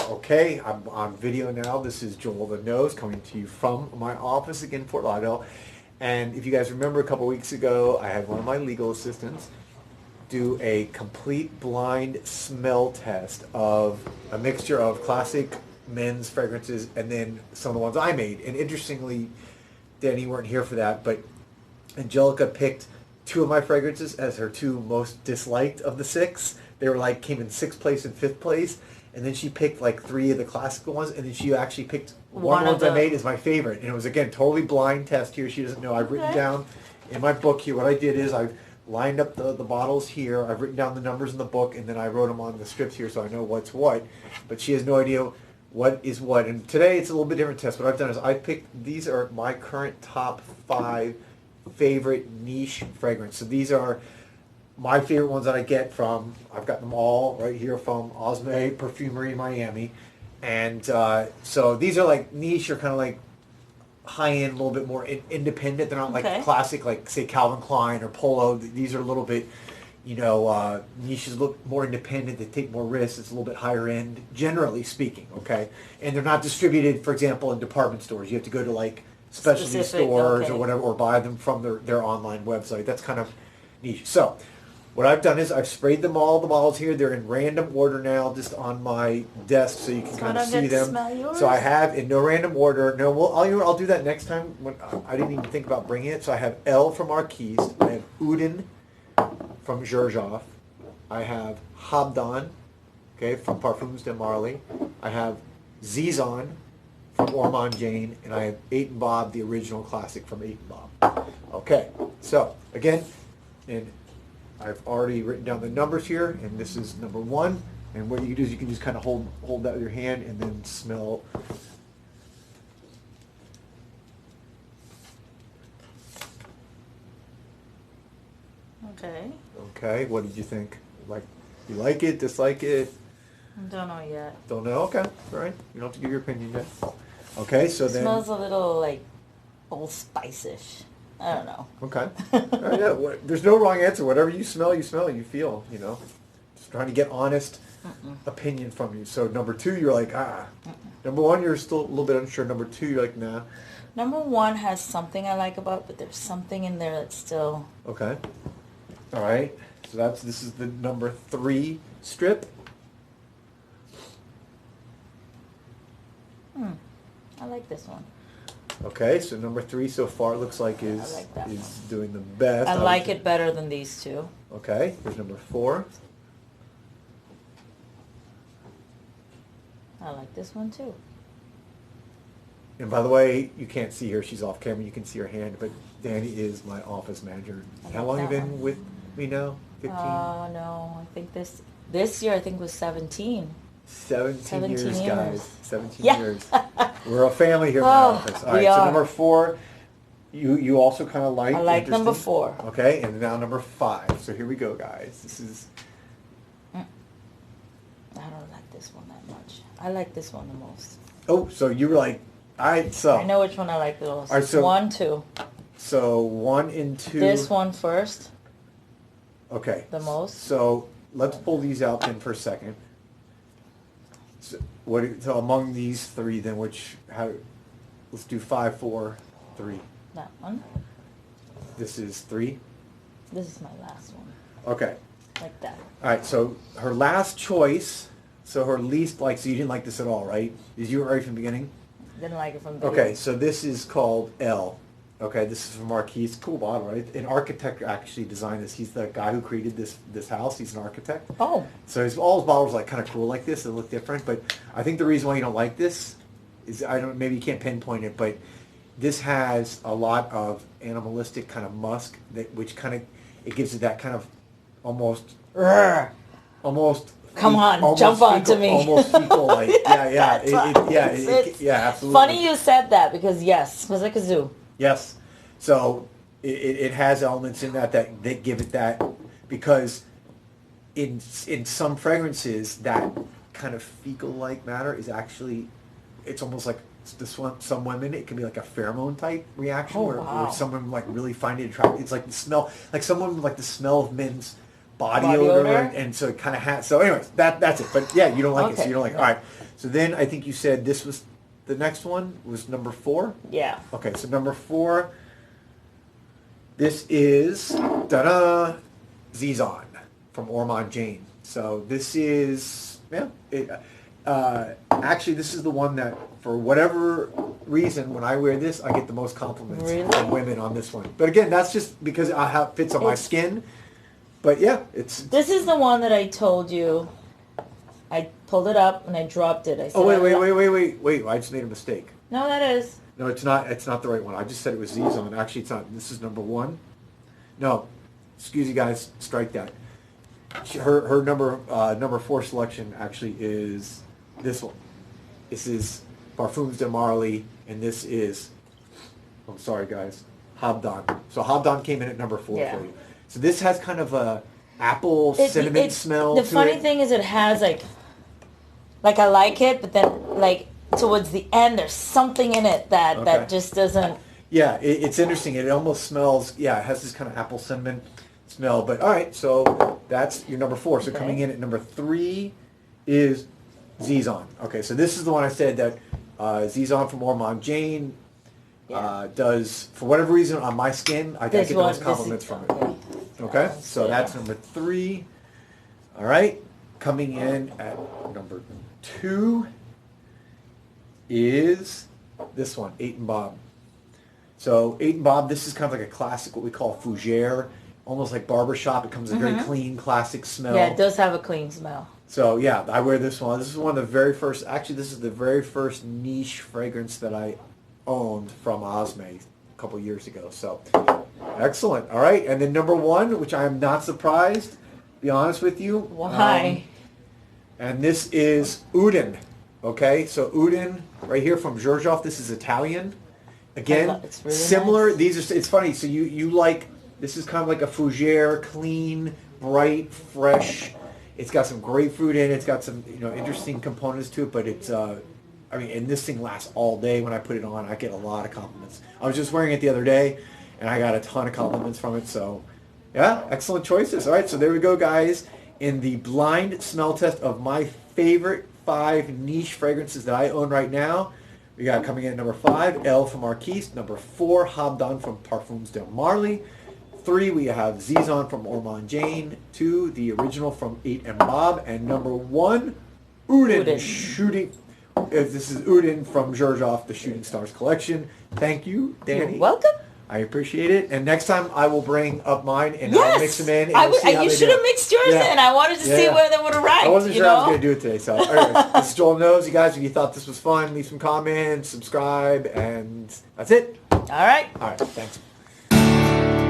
Okay, I'm on video now. This is Joel the Nose coming to you from my office again in Fort Lauderdale. And if you guys remember a couple weeks ago, I had one of my legal assistants do a complete blind smell test of a mixture of classic men's fragrances and then some of the ones I made. And interestingly, Danny, you weren't here for that, but Angelica picked two of my fragrances as her two most disliked of the six. They were like, came in sixth place and fifth place. And then she picked like three of the classical ones, and then she actually picked one of the ones I made as my favorite. And it was, again, totally blind test here. She doesn't know. I've written down in my book here, what I did is I've lined up the bottles here. I've written down the numbers in the book, and then I wrote them on the strips here so I know what's what. But she has no idea what is what. And today it's a little bit different test. What I've done is I picked, these are my current top 5 favorite niche fragrance. So these are my favorite ones that I get from, I've got them all right here from Osme Perfumery Miami. And so these are like niche or kind of like high-end, a little bit more independent. They're not like classic, like say Calvin Klein or Polo. These are a little bit, niches look more independent. They take more risks. It's a little bit higher end, generally speaking, okay? And they're not distributed, for example, in department stores. You have to go to like specialty stores or whatever, or buy them from their online website. That's kind of niche. So what I've done is I've sprayed them all, the bottles here. They're in random order now, just on my desk, so you can kind of see them. So I have in no random order. No, I'll do that next time. When I didn't even think about bringing it. So I have L from Marquise. I have Uden from Xerjoff. I have Habdan, okay, from Parfums de Marly. I have Zizan from Ormond Jane, and I have 8 and Bob, the original classic from 8 and Bob. Okay, so again, and I've already written down the numbers here, and this is number 1. And what you can do is you can just kind of hold that with your hand and then smell. Okay. Okay, what did you think? You like it, dislike it? Don't know yet. Don't know? Okay, all right. You don't have to give your opinion yet. Okay, so then. Smells a little like Old Spice-ish. I don't know. Okay. All right, yeah, there's no wrong answer. Whatever you smell, you feel, Just trying to get honest opinion from you. So number 2, you're like, Number 1, you're still a little bit unsure. Number 2, you're like, nah. Number 1 has something I like about it, but there's something in there that's still... Okay. All right. So this is the number 3 strip. I like this one. Okay, so number 3 so far looks like is doing the best. I like it better than these two. Okay, here's number 4. I like this one too. And by the way, you can't see her. She's off camera. You can see her hand. But Danny is my office manager. How long have you been with me now? 15? No. I think this year I think was 17. 17 years, guys. 17 yeah. years. We're a family here in my office. All right, so number 4, you also kind of like. I like number 4. Okay, and now number 5. So here we go, guys. This is. I don't like this one that much. I like this one the most. Oh, so you were like, all right, so. I know which one I like the most. All right, so 1, 2. So 1 and 2. This one first. Okay. The most. So let's pull these out then for a second. So among these 3, then let's do 5, 4, 3. That one. This is 3. This is my last one. Okay. Like that. All right. So her last choice. So her least so you didn't like this at all, right? Did you right from the beginning? Didn't like it from the beginning. Okay. So this is called L. Okay, this is from Marquise. Cool bottle, right? An architect actually designed this. He's the guy who created this house. He's an architect. Oh. So all his bottles are like kind of cool like this. They look different. But I think the reason why you don't like this is maybe you can't pinpoint it, but this has a lot of animalistic kind of musk which kind of it gives it that kind of almost. Come on, jump onto me. Almost fecal like. Yeah, absolutely. Funny you said that because yes, it smells like a zoo. Yes. So it has elements in that give it that, because in some fragrances that kind of fecal-like matter is actually, it's almost like some women, it can be like a pheromone type reaction where someone like really find it attractive. It's like the smell, like someone like the smell of men's body Body odor, odor? and so it kind of has. So, anyways, that's it. But yeah, you don't like it, so Okay. you don't like it. All right. So then I think you said this was the next one was number 4. Yeah. Okay, so number 4. This is Zizan from Ormond Jane. So this is actually this is the one that for whatever reason when I wear this I get the most compliments Really? from women on this one. But again, that's just because it fits on my skin. But yeah, it's. This is the one that I told you. I pulled it up and I dropped it. I said, Oh wait! I just made a mistake. No, that is. No, it's not. It's not the right one. I just said it was Zizan. Actually, it's not. This is number 1. No, excuse you guys. Strike that. Her number 4 selection actually is this one. This is Parfums de Marly, and this is. I'm sorry, guys. Habdan. So Habdan came in at number 4 Yeah. for you. So this has kind of a apple cinnamon smell. The to funny it. thing is, it has like I like it, but then like towards the end, there's something in it that just doesn't. Yeah, it's interesting. It almost smells. Yeah, it has this kind of apple cinnamon smell. But all right, so that's your number 4. So Okay. coming in at number 3 is Zizan. Okay, so this is the one I said that Zizan from Ormond Jane does for whatever reason on my skin. I get the most compliments from it. Okay, so that's number 3. All right, coming in at number 2 is this one, 8 and Bob. So 8 and Bob, this is kind of like a classic, what we call fougere, almost like barbershop. It comes in a very clean, classic smell. Yeah, it does have a clean smell. So yeah, I wear this one. This is one of the very first, actually this is the very first niche fragrance that I owned from Osme a couple years ago. So excellent. All right, and then number 1, which I am not surprised, to be honest with you. Why? And this is Uden. Okay, so Uden right here from Georgioff. This is Italian. Again, It's really similar. nice. These are. It's funny. So you like this is kind of like a fougere, clean, bright, fresh. It's got some grapefruit in it. It's got some interesting components to it. But it's and this thing lasts all day. When I put it on, I get a lot of compliments. I was just wearing it the other day, and I got a ton of compliments from it. So yeah, excellent choices. All right, so there we go, guys. In the blind smell test of my favorite 5 niche fragrances that I own right now. We got coming in at number 5, Elle from Marquise. Number 4, Habdan from Parfums de Marly. 3, we have Zizan from Ormond Jane. 2, the original from 8 and Bob. And number 1, Uden. Shooting. This is Uden from Georgioff, the Shooting Stars collection. Thank you, Danny. You're welcome. I appreciate it. And next time I will bring up mine and Yes. I'll mix them in. And I we'll see how you they should do. have mixed yours Yeah. in. I wanted to see Yeah. where they would have ranked. I wasn't you sure I know? was going to do it today. So, anyways, this is Joel Knows. You guys, if you thought this was fun, leave some comments, subscribe, and that's it. All right. All right, thanks.